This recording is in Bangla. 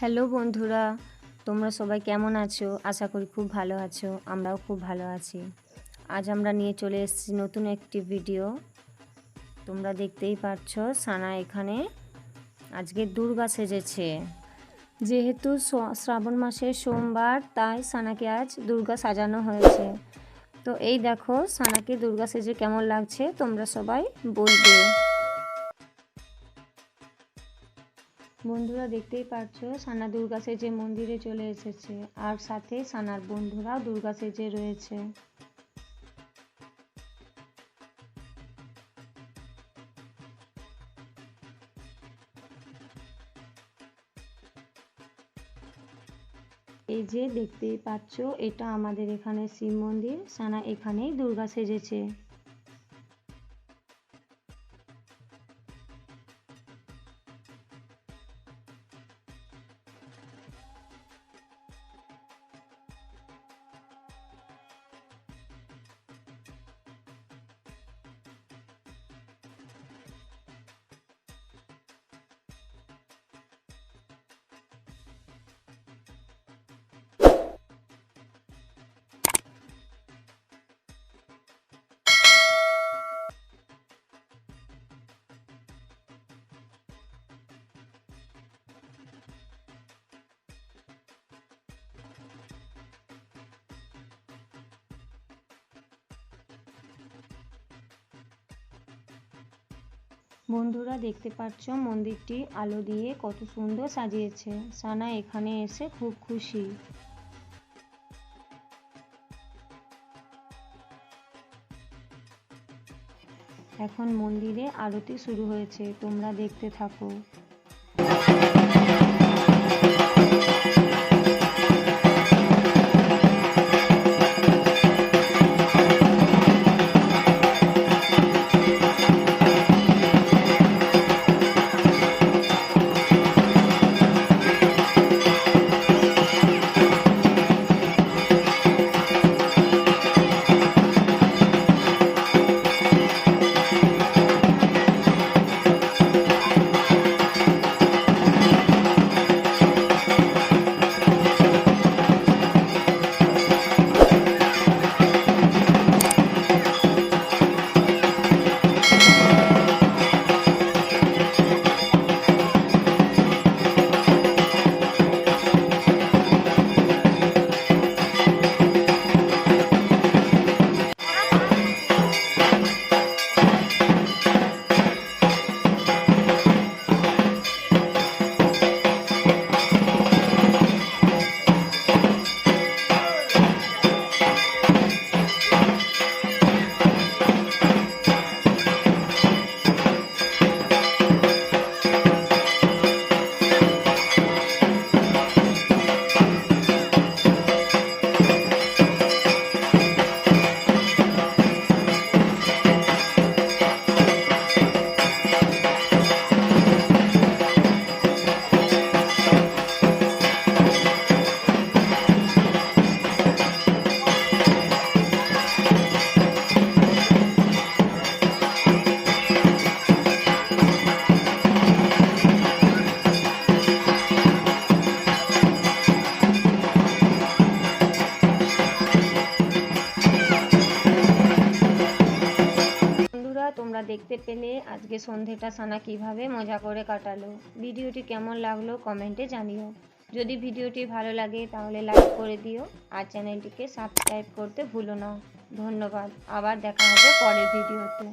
হ্যালো বন্ধুরা, তোমরা সবাই কেমন আছো? আশা করি খুব ভালো আছো। আমরাও খুব ভালো আছি। আজ আমরা নিয়ে চলে এসেছি নতুন একটি ভিডিও। তোমরা দেখতেই পাচ্ছ সানা এখানে আজকে দুর্গা সেজেছে। যেহেতু শ্রাবণ মাসের সোমবার, তাই সানাকে আজ দুর্গা সাজানো হয়েছে। তো এই দেখো সানাকে দুর্গা সেজে কেমন লাগছে তোমরা সবাই বলবে। বন্ধুরা দেখতেই পাচ্ছ সানা দুর্গা সেজে মন্দিরে চলে এসেছে, আর সাথে সানার বন্ধুরাও দুর্গা সেজে রয়েছে। এই যে দেখতেই পাচ্ছ এটা আমাদের এখানে শিব মন্দির। সানা এখানেই দুর্গা সেজেছে। বন্ধুরা দেখতে পাচ্ছ মন্দিরটি আলো দিয়ে কত সুন্দর সাজিয়েছে। সানা এখানে এসে খুব খুশি। এখন মন্দিরে আরতি শুরু হয়েছে, তোমরা দেখতে থাকো। তোমরা দেখতে পেলে আজকে সন্ধেটা সানা কিভাবে মজা করে কাটালো। ভিডিওটি কেমন লাগলো কমেন্টে জানিও। যদি ভিডিওটি ভালো লাগে তাহলে লাইক করে দিও, আর চ্যানেলটিকে সাবস্ক্রাইব করতে ভুলো না। ধন্যবাদ। আবার দেখা হবে পরের ভিডিওতে।